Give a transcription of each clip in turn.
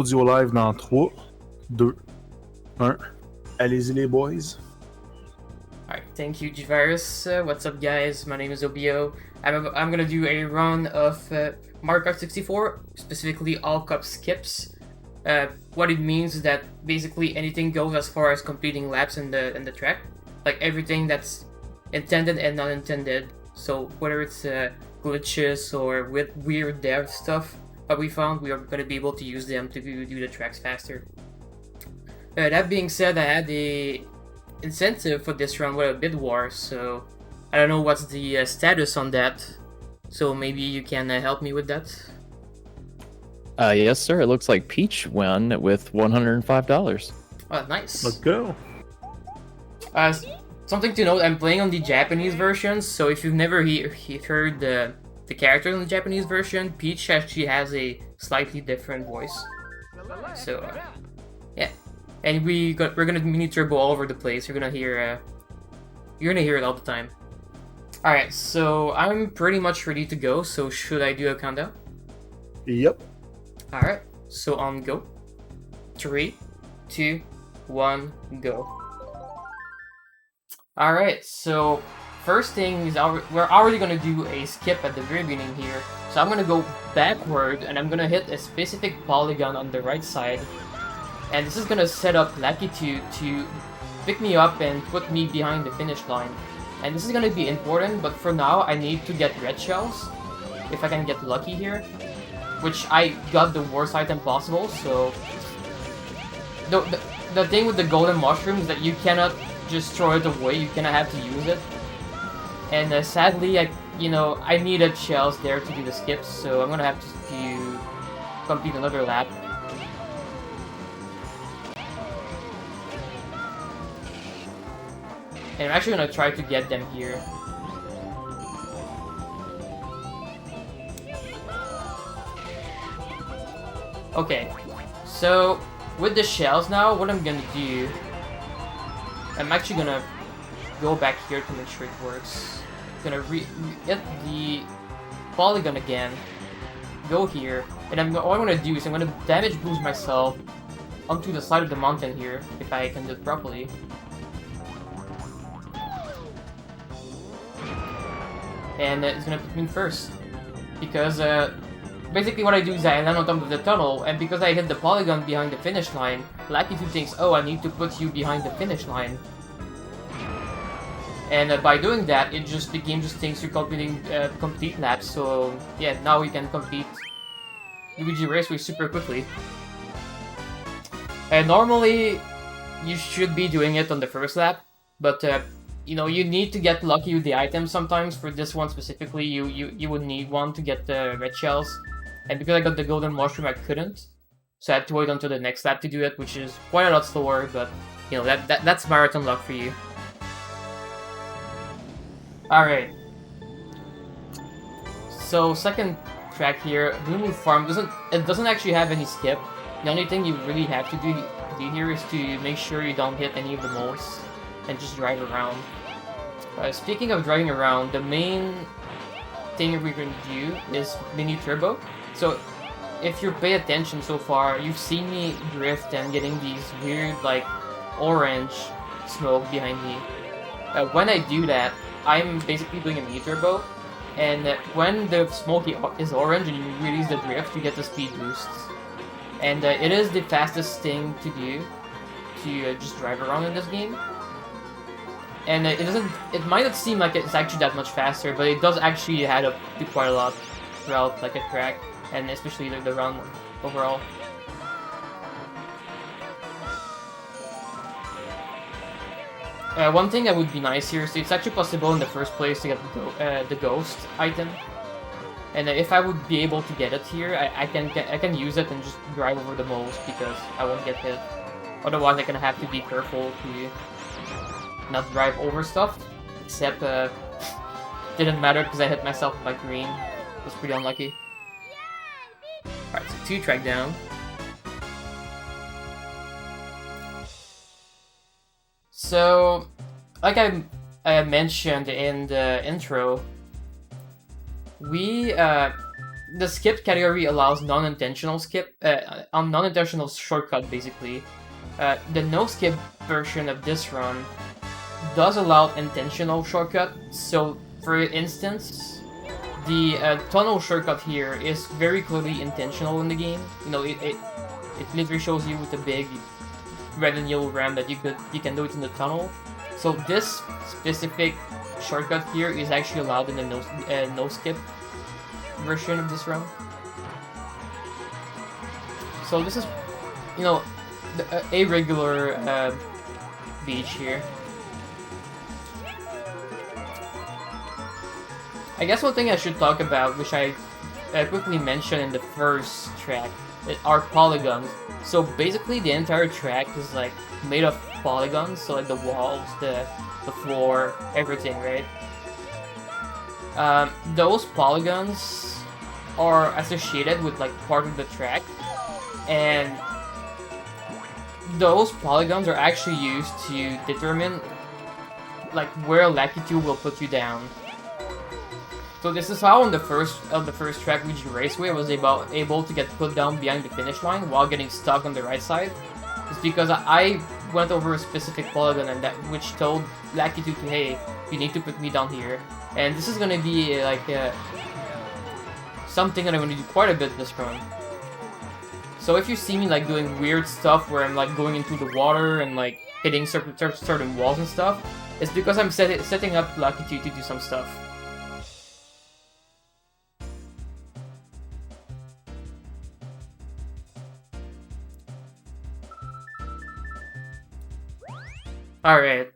audio live dans 3, 2, 1. Allez-y les boys. Alright, thank you, G-Virus. What's up, guys? My name is Obio. I'm gonna do a run of Mario Kart 64, specifically all cup skips. What it means is that basically anything goes as far as completing laps in the track, like everything that's intended and not intended. So whether it's glitches or with weird dev stuff, what we found, we are gonna be able to use them to do the tracks faster. That being said, I had the incentive for this run with a bid war, so I don't know what's the status on that. So maybe you can help me with that. Yes, sir. It looks like Peach won with $105. Oh, nice. Let's go. Something to note: I'm playing on the Japanese version, so if you've never heard the character in the Japanese version, Peach actually has a slightly different voice. So yeah. And we're gonna mini turbo all over the place. You're gonna hear it all the time. All right, so I'm pretty much ready to go. So should I do a countdown? Yep. All right. So on go. 3, 2, 1, go. All right. So first thing is we're already gonna do a skip at the very beginning here. So I'm gonna go backward and I'm gonna hit a specific polygon on the right side. And this is gonna set up Latitude to pick me up and put me behind the finish line. And this is gonna be important, but for now I need to get red shells, if I can get lucky here. Which I got the worst item possible, so... The thing with the golden mushroom is that you cannot just throw it away, you kinda have to use it. And sadly, I needed shells there to do the skips, so I'm gonna have to complete another lap. And I'm actually gonna try to get them here. Okay, so with the shells now, what I'm gonna do, I'm actually gonna go back here to make sure it works. I'm gonna hit the polygon again, go here, and all I'm gonna do is I'm gonna damage boost myself onto the side of the mountain here, if I can do it properly. And it's gonna put me first, because basically what I do is I land on top of the tunnel, and because I hit the polygon behind the finish line, Latitude thinks, oh, I need to put you behind the finish line. And by doing that, the game just thinks you're completing complete laps. So yeah, now we can complete Luigi Raceway super quickly. And normally you should be doing it on the first lap, but you need to get lucky with the items sometimes. For this one specifically, you would need one to get the red shells. And because I got the golden mushroom, I couldn't. So I had to wait until the next lap to do it, which is quite a lot slower, but that's marathon luck for you. Alright. So second track here, Blue Moon Farm doesn't actually have any skip. The only thing you really have to do here is to make sure you don't hit any of the moles and just drive around. Speaking of driving around, the main thing we're going to do is mini turbo. So if you pay attention so far, you've seen me drift and getting these weird like orange smoke behind me. When I do that, I'm basically doing a mini turbo, and when the smoke is orange and you release the drift, you get the speed boost. And it is the fastest thing to do to just drive around in this game. And it might not seem like it's actually that much faster, but it does actually add up to quite a lot throughout like a track, and especially the run overall. One thing that would be nice here is it's actually possible in the first place to get the ghost item, and if I would be able to get it here, I can use it and just drive over the moles because I won't get hit. Otherwise, I'm gonna have to be careful to not drive over stuff. Except didn't matter because I hit myself with my green. It was pretty unlucky. Alright, so 2 track down. So, like I mentioned in the intro, we the skip category allows non-intentional skip, non-intentional shortcut basically. The no-skip version of this run does allow intentional shortcut. So, for instance, the tunnel shortcut here is very clearly intentional in the game. You know, it literally shows you with a big red and yellow ramp that you can do it in the tunnel. So this specific shortcut here is actually allowed in the no-skip version of this run. So this is, you know, a regular beach here. I guess one thing I should talk about, which I quickly mentioned in the first track, are polygons. So basically the entire track is like made of polygons, so like the walls, the floor, everything, right? Those polygons are associated with like part of the track, and those polygons are actually used to determine like where Lakitu will put you down. So this is how on the first track, Luigi Raceway, I was able to get put down behind the finish line while getting stuck on the right side. It's because I went over a specific polygon and which told Lakitu to, hey, you need to put me down here. And this is gonna be like something that I'm gonna do quite a bit this run. So if you see me like doing weird stuff where I'm like going into the water and like hitting certain walls and stuff, it's because I'm setting up Lakitu to do some stuff. Alright,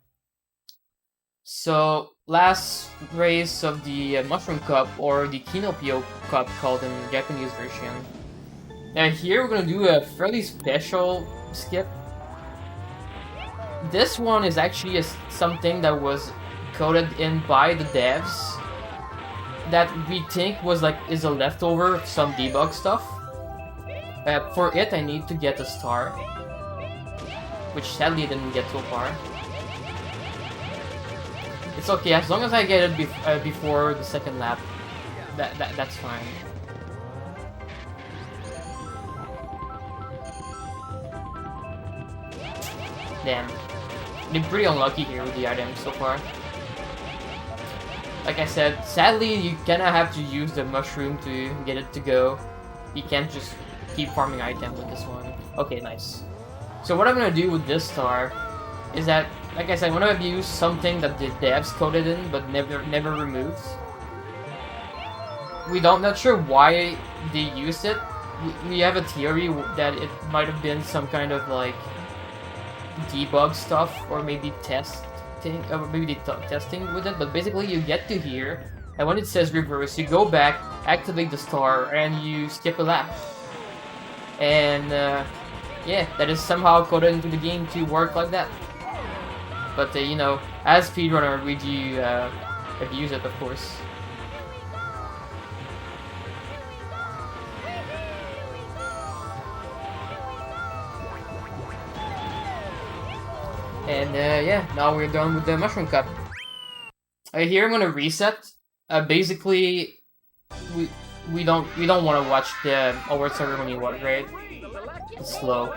so last race of the Mushroom Cup, or the Kinopio Cup called in the Japanese version. And here we're gonna do a fairly special skip. This one is actually something that was coded in by the devs that we think is a leftover of some debug stuff. For it, I need to get a star, which sadly I didn't get so far. It's okay, as long as I get it before the second lap, that's fine. Damn. Been pretty unlucky here with the items so far. Like I said, sadly you kinda have to use the mushroom to get it to go. You can't just keep farming items with this one. Okay, nice. So what I'm gonna do with this star is that, like I said, I'm gonna use something that the devs coded in but never removed. Not sure why they used it. We have a theory that it might have been some kind of like debug stuff, or maybe testing, testing with it. But basically, you get to here, and when it says reverse, you go back, activate the star, and you skip a lap. And yeah, that is somehow coded into the game to work like that. But you know, as speedrunner, we do abuse it, of course. And yeah, now we're done with the Mushroom Cup. Here I'm gonna reset. Basically, we don't want to watch the award ceremony one, right? It's slow,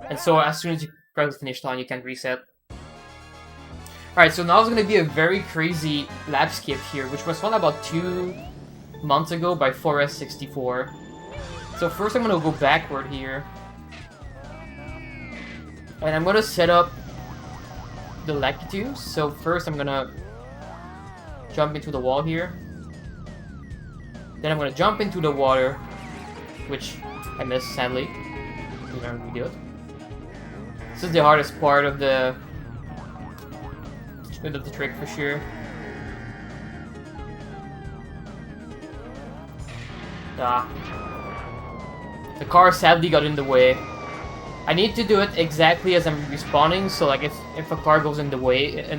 and so as soon as you cross the finish line, you can reset. Alright, so now it's gonna be a very crazy lap skip here, which was found about 2 months ago by 4S64. So first I'm gonna go backward here. And I'm gonna set up the Lakitu. So first I'm gonna jump into the wall here. Then I'm gonna jump into the water, which I missed sadly. I'm gonna redo it. This is the hardest part of the trick for sure. The car sadly got in the way. I need to do it exactly as I'm respawning, so like if a car goes in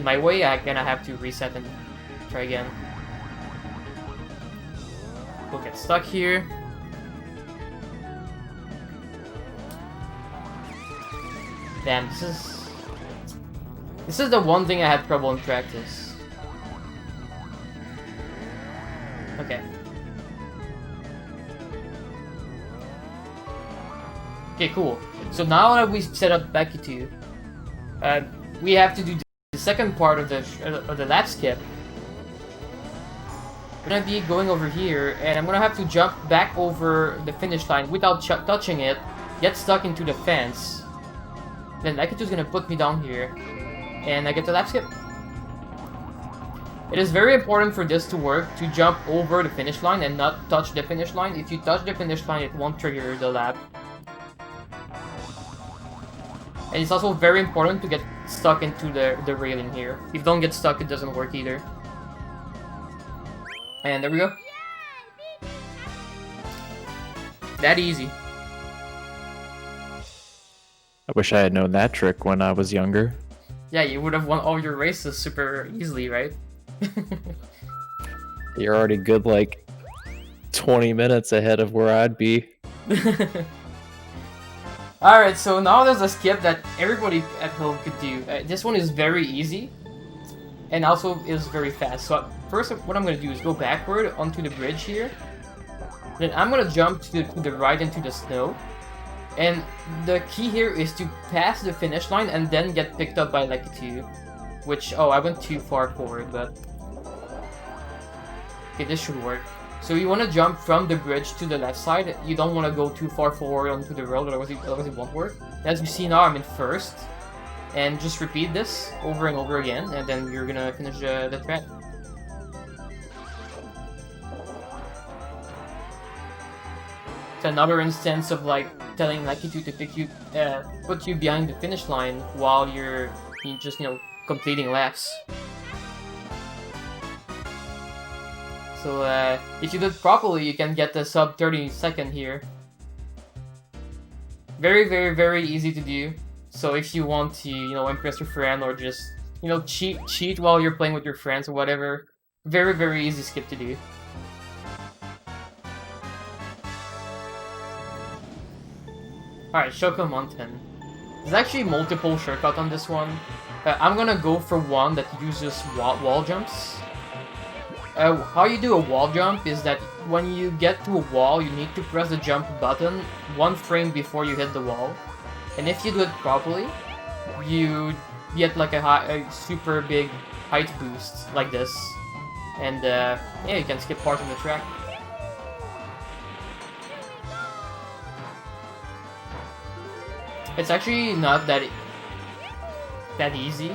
my way, I'm gonna have to reset and try again. We'll get stuck here. Damn, this is the one thing I had trouble in practice. Okay. Okay, cool. So now that we've set up Becky 2, we have to do the second part of the lap skip. We're gonna be going over here, and I'm gonna have to jump back over the finish line without touching it, get stuck into the fence. Then Becky 2 is gonna put me down here, and I get the lap skip. It is very important for this to work to jump over the finish line and not touch the finish line. If you touch the finish line, it won't trigger the lap. And it's also very important to get stuck into the railing here. If you don't get stuck, it doesn't work either. And there we go. That easy. I wish I had known that trick when I was younger. Yeah, you would have won all your races super easily, right? You're already good like 20 minutes ahead of where I'd be. Alright, so now there's a skip that everybody at home could do. This one is very easy, and also is very fast. So first, what I'm going to do is go backward onto the bridge here. Then I'm going to jump to the right into the snow. And the key here is to pass the finish line and then get picked up by Lucky 2. Which, oh, I went too far forward, but... Okay, this should work. So you want to jump from the bridge to the left side. You don't want to go too far forward onto the road, otherwise it won't work. As you see now, I'm in first. And just repeat this over and over again, and then you're gonna finish the track. It's another instance of like telling Lucky 2 to put you behind the finish line while you're just, you know, completing laps. So if you do it properly, you can get the sub 30 second here. Very, very, very easy to do. So if you want to, you know, impress your friend or just, you know, cheat while you're playing with your friends or whatever, very, very easy skip to do. Alright, Shoko Mountain. There's actually multiple shortcuts on this one. I'm gonna go for one that uses wall jumps. How you do a wall jump is that when you get to a wall, you need to press the jump button 1 frame before you hit the wall. And if you do it properly, you get like a super big height boost like this. And yeah, you can skip parts of the track. It's actually not that easy.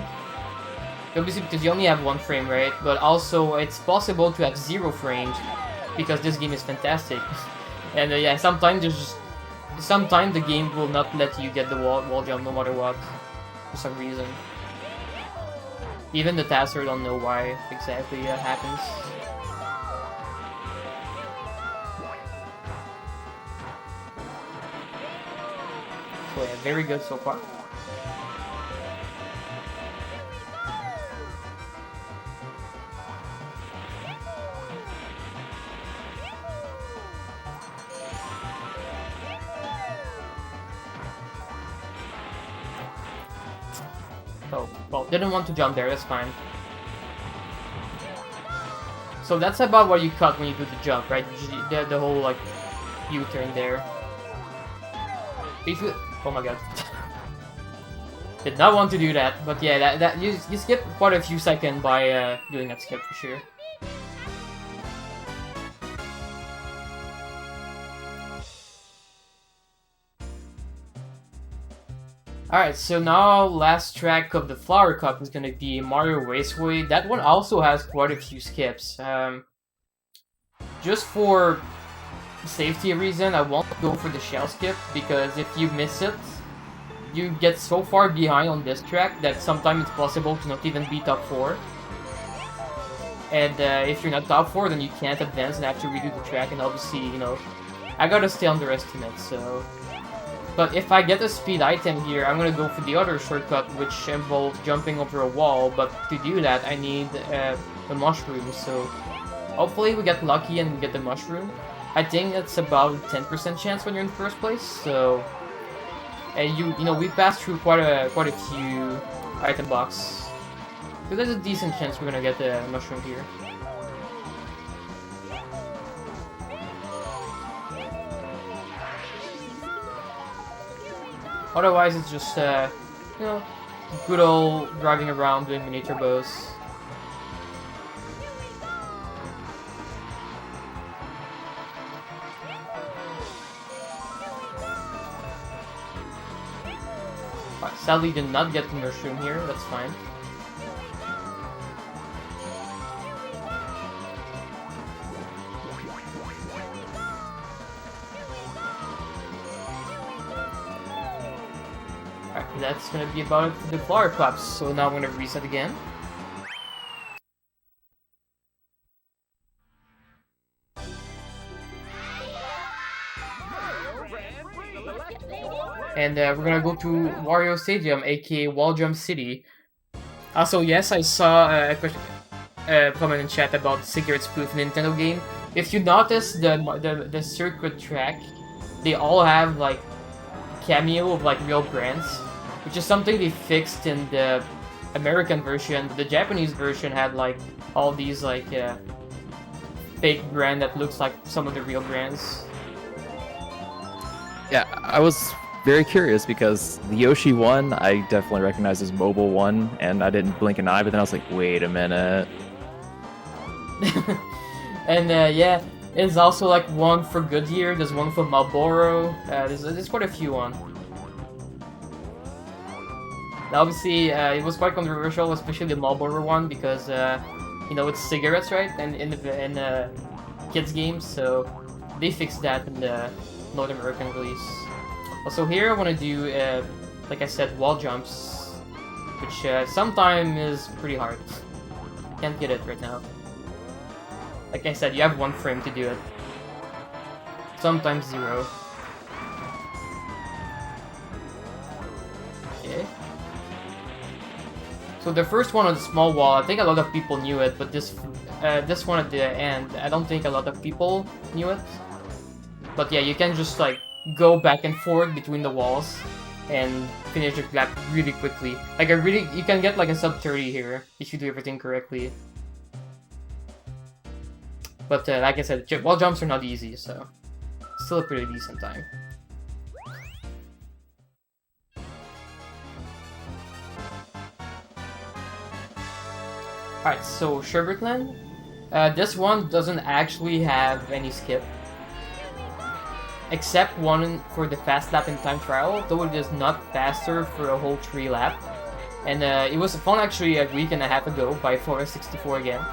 Obviously, because you only have 1 frame, right? But also, it's possible to have 0 frames because this game is fantastic. And yeah, sometimes the game will not let you get the wall jump no matter what, for some reason. Even the tasker don't know why exactly it happens. So yeah, very good so far. Oh, well, didn't want to jump there, that's fine. So that's about what you cut when you do the jump, right? The whole, like, U-turn there. Oh my god. Did not want to do that, but yeah, you skip quite a few seconds by doing that skip for sure. Alright, so now last track of the Flower Cup is gonna be Mario Raceway. That one also has quite a few skips. Just for safety reason, I won't go for the shell skip, because if you miss it, you get so far behind on this track that sometimes it's possible to not even be top 4. And if you're not top 4, then you can't advance and have to redo the track, and obviously, you know, I gotta stay underestimate, so... But if I get a speed item here, I'm gonna go for the other shortcut, which involves jumping over a wall, but to do that, I need the mushroom, so... Hopefully we get lucky and we get the mushroom. I think it's about 10% chance when you're in first place, so... you know, we passed through quite a few item boxes. So there's a decent chance we're gonna get the mushroom here. Otherwise, it's just you know, good old driving around doing mini turbos. Sadly, did not get the mushroom here. That's fine. Alright, that's gonna be about it for the flower claps. So now I'm gonna reset again. And we're gonna go to Wario Stadium, aka Wall Jump City. Also, yes, I saw a question, comment in chat about Cigarette Spoof Nintendo game. If you notice the circuit track, they all have like cameo of like real brands, which is something they fixed in the American version. The Japanese version had like all these like fake brand that looks like some of the real brands. Yeah, I was very curious because the Yoshi one I definitely recognize as Mobile one, and I didn't blink an eye, but then I was like, wait a minute. And yeah, there's also like one for Goodyear, there's one for Marlboro, there's quite a few on. Now, obviously, it was quite controversial, especially the Marlboro one, because you know, it's cigarettes, right? And in kids games, so they fixed that in the North American release. Also here I want to do, like I said, wall jumps, which sometimes is pretty hard. Can't get it right now. Like I said, you have 1 frame to do it. Sometimes 0. Okay. So the first one on the small wall, I think a lot of people knew it, but this one at the end, I don't think a lot of people knew it. But yeah, you can just like go back and forth between the walls and finish the lap really quickly. Like you can get like a sub 30 here if you do everything correctly. But like I said, wall jumps are not easy, so still a pretty decent time. Alright, so Sherbertland. This one doesn't actually have any skip. Except one for the fast lap in time trial, though it is not faster for a whole 3 lap. And it was fun actually a week and a half ago by Forest64 again.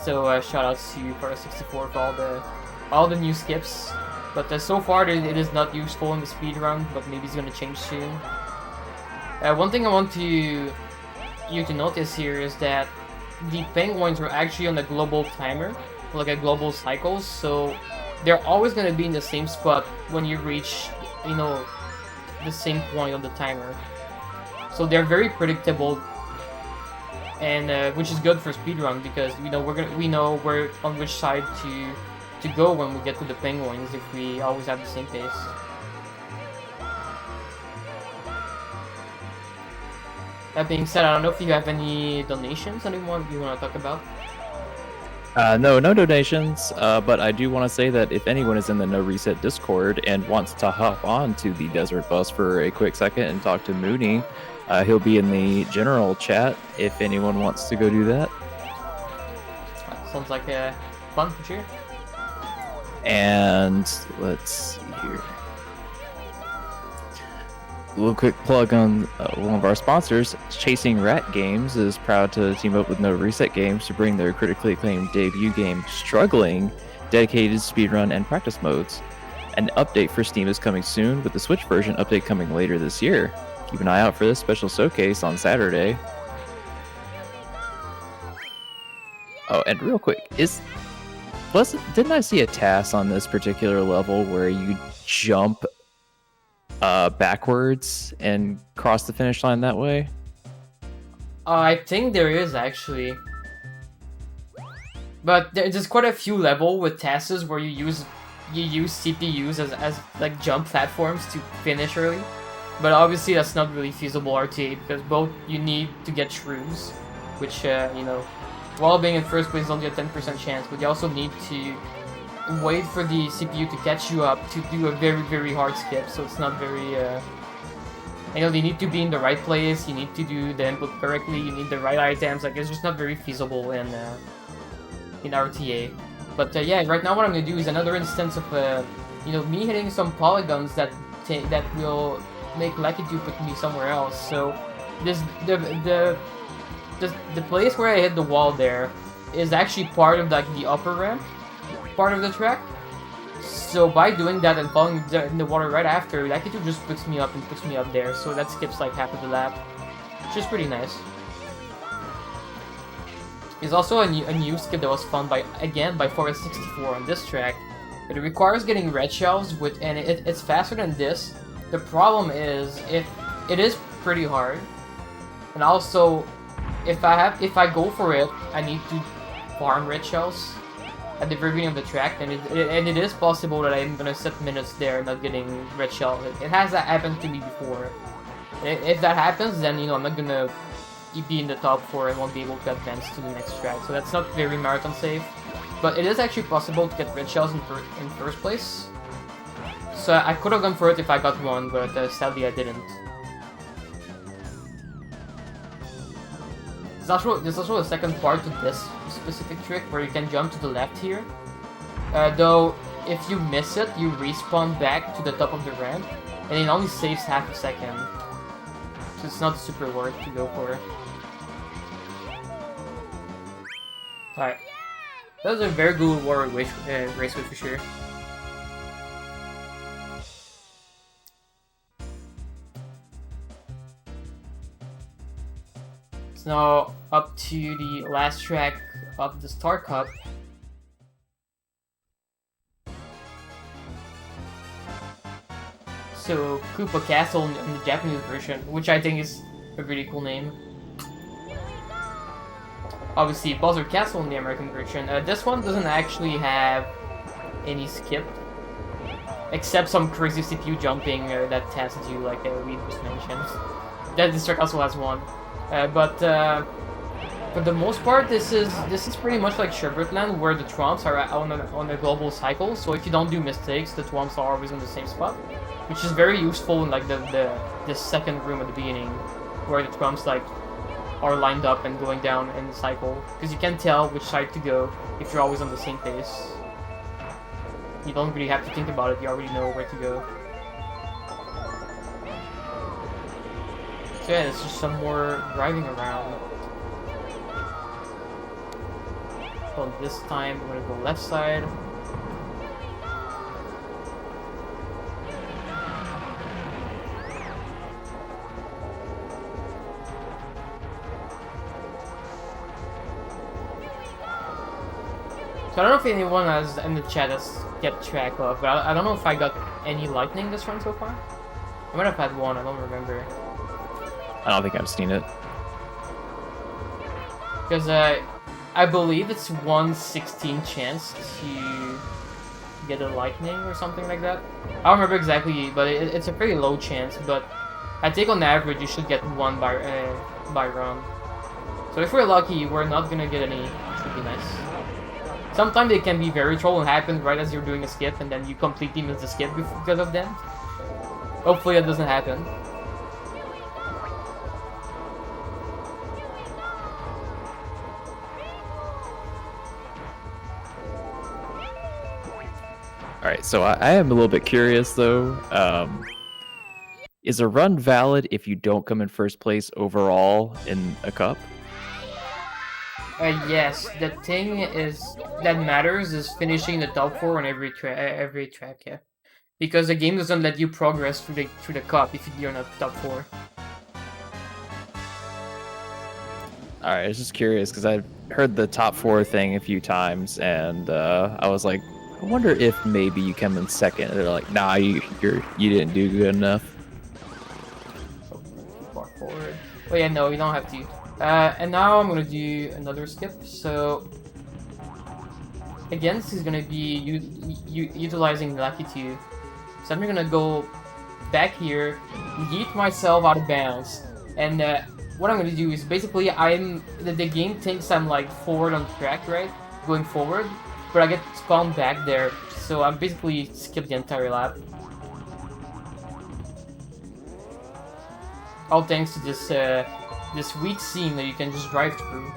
So shoutouts to Forest64 for all the new skips. But so far it is not useful in the speedrun, but maybe it's gonna change soon. One thing I want you to notice here is that the penguins were actually on a global timer, like a global cycle, so they're always going to be in the same spot when you reach, you know, the same point on the timer. So they're very predictable, and which is good for speedrun because we know where on which side to go when we get to the penguins if we always have the same pace. That being said, I don't know if you have any donations, anyone you want to talk about? No donations, but I do want to say that if anyone is in the NoReset Discord and wants to hop on to the Desert Bus for a quick second and talk to Mooney, he'll be in the general chat if anyone wants to go do that. Sounds like fun for sure. And let's see here. A little quick plug on one of our sponsors, Chasing Rat Games, is proud to team up with NoReset Games to bring their critically acclaimed debut game, Struggling, dedicated speedrun and practice modes. An update for Steam is coming soon, with the Switch version update coming later this year. Keep an eye out for this special showcase on Saturday. Oh, and real quick, didn't I see a task on this particular level where you jump backwards and cross the finish line that way? I think there is actually, but there's quite a few level with tasks where you use CPUs as like jump platforms to finish early. But obviously that's not really feasible RTA because both you need to get shrooms, which you know, while being in first place is only a 10% chance, but you also need to wait for the CPU to catch you up to do a very hard skip, so it's not very You know, they need to be in the right place, you need to do the input correctly, you need the right items, like, it's just not very feasible in RTA. But yeah, right now what I'm gonna do is another instance of, you know, me hitting some polygons that will make Lucky 2 put me somewhere else. So, the place where I hit the wall there is actually part of, like, the upper ramp part of the track. So by doing that and falling in the water right after, Lucky 2 just puts me up there, so that skips like half of the lap, which is pretty nice. There's also a new skip that was found by Forest 64 on this track, but it requires getting red shells and it's faster than this. The problem is it is pretty hard, and also if I go for it, I need to farm red shells at the very beginning of the track, and it is possible that I'm gonna set minutes there not getting red shell. It has happened to me before. If that happens, then, you know, I'm not gonna be in the top 4 and won't be able to advance to the next track. So that's not very marathon safe. But it is actually possible to get red shells in first place. So I could have gone for it if I got one, but sadly I didn't. There's also a second part to this specific trick where you can jump to the left here. Though, if you miss it, you respawn back to the top of the ramp, and it only saves half a second. So it's not super worth to go for. Alright. That was a very good water raceway for sure. So now up to the last track of the Star Cup. So Koopa Castle in the Japanese version, which I think is a really cool name. Obviously Bowser Castle in the American version. This one doesn't actually have any skip, except some crazy CPU jumping that tests you, like we just mentioned. This track also has one. But for the most part, this is pretty much like Sherbetland, where the trumps are on a global cycle. So if you don't do mistakes, the trumps are always in the same spot, which is very useful in like the second room at the beginning, where the trumps like are lined up and going down in the cycle, because you can tell which side to go if you're always on the same pace. You don't really have to think about it; you already know where to go. So yeah, it's just some more driving around. So this time I'm gonna go left side. So I don't know if anyone has in the chat has kept track of, but I don't know if I got any lightning this run so far. I might have had one, I don't remember. I don't think I've seen it. Because I believe it's 1/16 chance to get a lightning or something like that. I don't remember exactly, but it's a pretty low chance. But I think on average you should get one by run. So if we're lucky, we're not gonna get any, which would be nice. Sometimes they can be very troll and happen right as you're doing a skip, and then you completely miss the skip because of them. Hopefully that doesn't happen. Alright, so I am a little bit curious though. Is a run valid if you don't come in first place overall in a cup? Yes, the thing that matters is finishing the top 4 on every track, yeah. Because the game doesn't let you progress through the cup if you're not top 4. Alright, I was just curious because I've heard the top 4 thing a few times, and I was like, I wonder if maybe you come in second. And they're like, nah, you didn't do good enough. So, too far forward. Oh yeah, no, you don't have to. And now I'm gonna do another skip. So again, this is gonna be utilizing Lucky 2. So I'm gonna go back here, yeet myself out of bounds, and what I'm gonna do is basically the game thinks I'm like forward on the track, right, going forward, but I get spawned back there, so I'm basically skip the entire lap. All thanks to this weak seam that you can just drive through.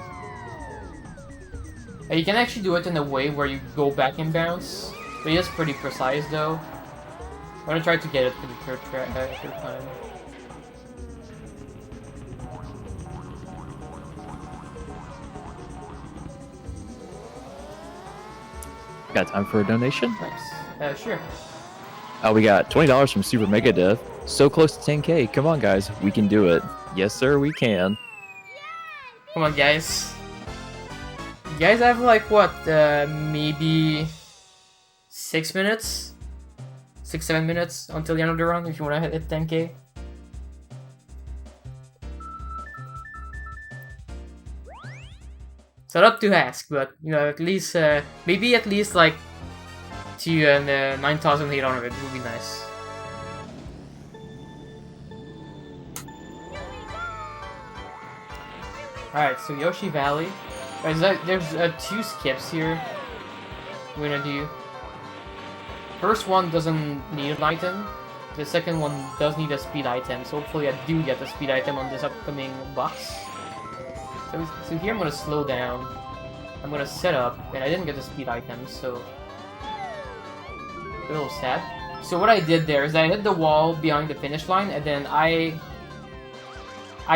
You can actually do it in a way where you go back and bounce, but it is pretty precise though. I'm gonna try to get it for the third time. Got time for a donation? Nice. Sure. We got $20 from Super Mega Death. So close to 10K. Come on, guys. We can do it. Yes, sir, we can. Come on, guys. You guys have like what? Maybe 6 minutes? 6-7 minutes until the end of the run if you want to hit 10K. It's not up to ask, but you know, at least maybe at least like to 9,800 would be nice. Alright, so Yoshi Valley. There's 2 skips here we're gonna do. First one doesn't need an item. The second one does need a speed item, so hopefully I do get the speed item on this upcoming box. So here I'm gonna slow down. I'm gonna set up, and I didn't get the speed item, so a little sad. So what I did there is I hit the wall behind the finish line, and then I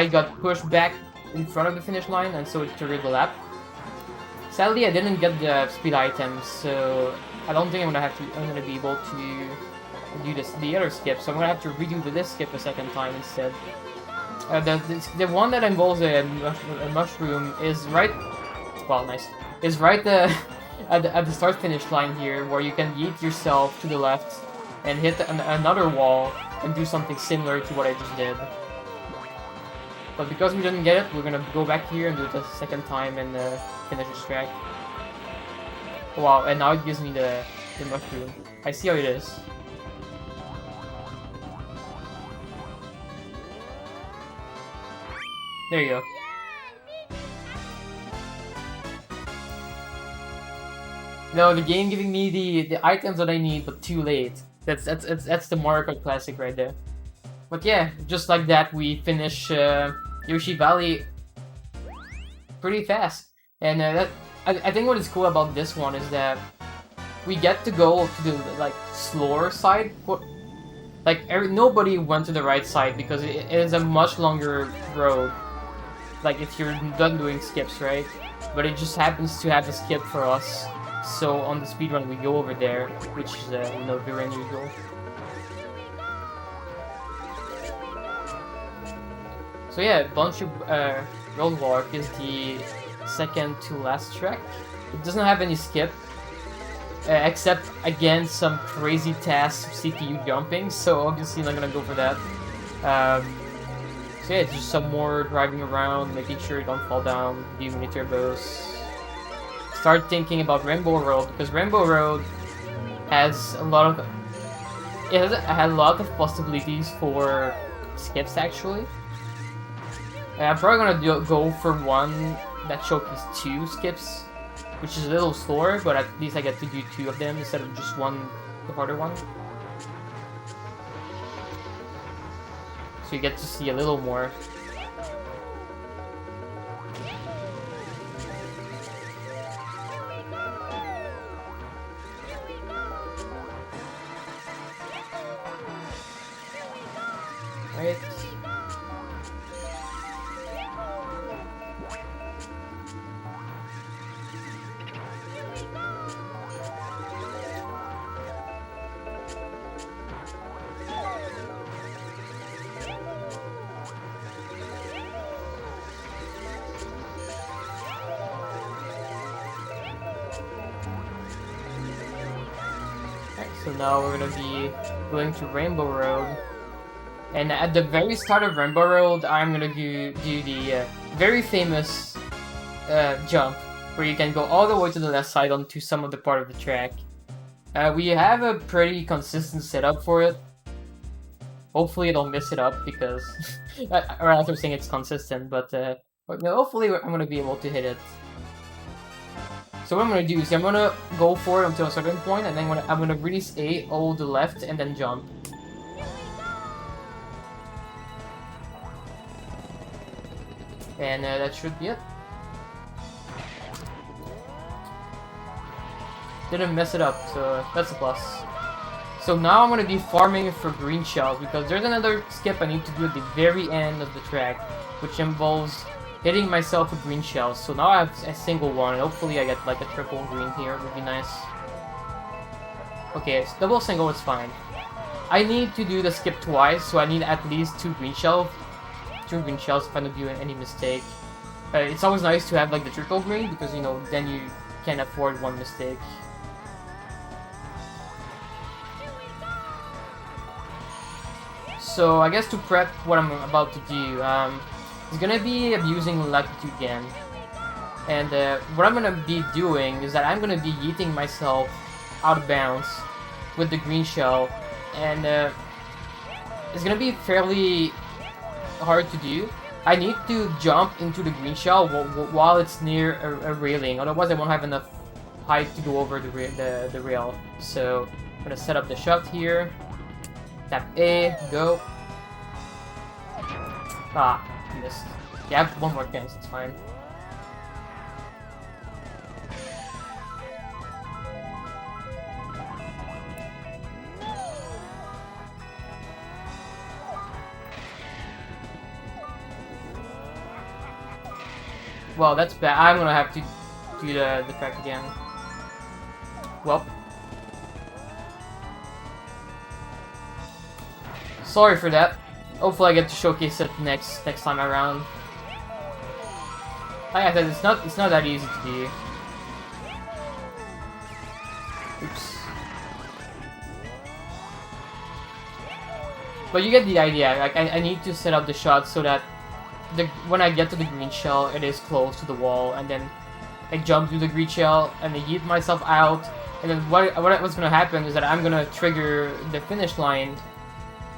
got pushed back in front of the finish line, and so it triggered the lap. Sadly, I didn't get the speed item, so I don't think I'm gonna be able to do the other skip. So I'm gonna have to redo this skip a second time instead. The one that involves a mushroom is right. Well, nice. Is right at the start finish line here, where you can yeet yourself to the left and hit another wall and do something similar to what I just did. But because we didn't get it, we're gonna go back here and do it a second time and finish this track. Wow, and now it gives me the mushroom. I see how it is. There you go. No, the game giving me the items that I need, but too late. That's the Mario Kart Classic right there. But yeah, just like that, we finish Yoshi Valley pretty fast. And I think what is cool about this one is that we get to go to the like slower side. Like nobody went to the right side because it is a much longer road. Like if you're done doing skips, right? But it just happens to have a skip for us. So on the speedrun we go over there, which is you know, very unusual. So yeah, Bunch of Roadwalk is the second to last track. It doesn't have any skip, except again some crazy tasks of CPU jumping. So obviously not gonna go for that. So yeah, just some more driving around, making sure you don't fall down, do mini turbos. Start thinking about Rainbow Road, because Rainbow Road has a lot of had a lot of possibilities for skips actually. I'm probably gonna go for one that showcases 2 skips, which is a little slower, but at least I get to do 2 of them instead of just one, the harder one. So you get to see a little more. Right. So now we're gonna be going to Rainbow Road. And at the very start of Rainbow Road, I'm gonna do the very famous jump, where you can go all the way to the left side onto some of the part of the track. We have a pretty consistent setup for it. Hopefully I don't mess it up, because... or after saying it's consistent, but no, hopefully I'm gonna be able to hit it. So what I'm gonna do is I'm gonna go for it until a certain point, and then I'm gonna release A, hold the left, and then jump. And that should be it. Didn't mess it up, so that's a plus. So now I'm gonna be farming for green shells because there's another skip I need to do at the very end of the track, which involves hitting myself with green shells. So now I have a single one, and hopefully I get like a triple green here, would be nice. Okay, double single is fine. I need to do the skip twice, so I need at least 2 green shells. 2 green shells if I don't do any mistake. It's always nice to have like the triple green because you know then you can afford one mistake. So I guess to prep what I'm about to do, it's gonna be abusing latitude again. And what I'm gonna be doing is that I'm gonna be yeeting myself out of bounds with the green shell, and it's gonna be fairly hard to do. I need to jump into the green shell while it's near a railing, otherwise I won't have enough height to go over the rail. So I'm gonna set up the shot here. Tap A, go. Ah, missed. Yeah, I have one more chance, it's fine. Well, that's bad. I'm gonna have to do the track again. Well. Sorry for that. Hopefully I get to showcase it next time around. Like I said, it's not that easy to do. Oops. But you get the idea. Like I need to set up the shot so that when I get to the green shell, it is close to the wall, and then I jump through the green shell and I yeet myself out. And then what's gonna happen is that I'm gonna trigger the finish line.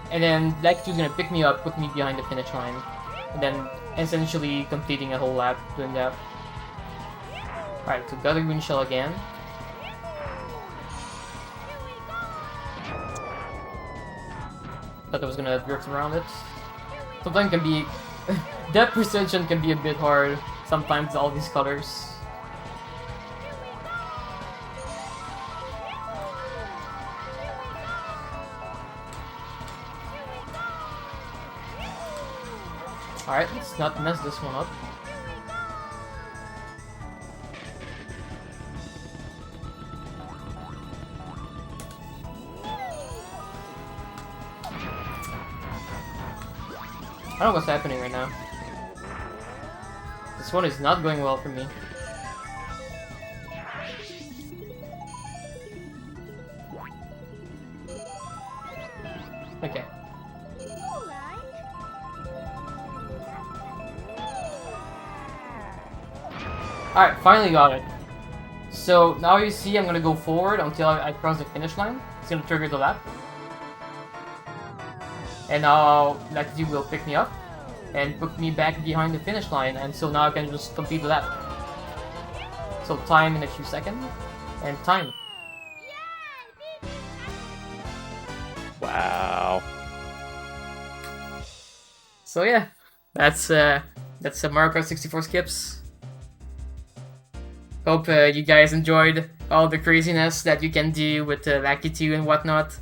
And then Latitude's gonna pick me up, put me behind the finish line, and then essentially completing a whole lap doing that. Alright, so got the green shell again. Thought I was gonna drift around it. Sometimes can be depth perception can be a bit hard. Sometimes all these colors. Alright, let's not mess this one up. I don't know what's happening right now. This one is not going well for me. Okay. Alright, finally got it. So now you see I'm gonna go forward until I cross the finish line. It's gonna trigger the lap. And now Latitude will pick me up and put me back behind the finish line, and so now I can just complete the lap. So time in a few seconds, and time. Wow. So yeah, that's the Mario Kart 64 skips. Hope you guys enjoyed all the craziness that you can do with Latitude and whatnot.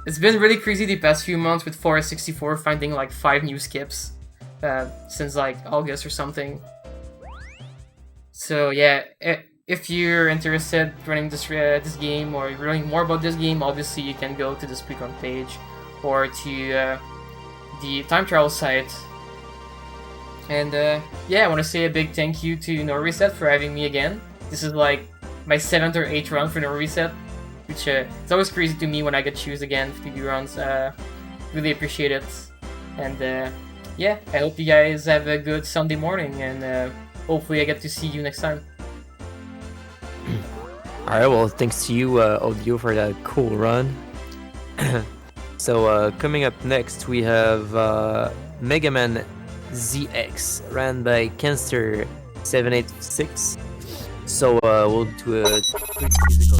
It's been really crazy the past few months with Forest 64 finding like 5 new skips since like August or something. So yeah, if you're interested in running this game or learning more about this game, obviously you can go to the Speedrun page or to the time trial site. And yeah, I want to say a big thank you to NoReset for having me again. This is like my 7th or 8th run for NoReset, which it's always crazy to me when I get choose again to do runs. Really appreciate it. And yeah, I hope you guys have a good Sunday morning, and hopefully I get to see you next time. Alright, well, thanks to you, Obiyo, for that cool run. So, coming up next, we have Mega Man ZX, ran by Kenster786. So, we'll do a quick musical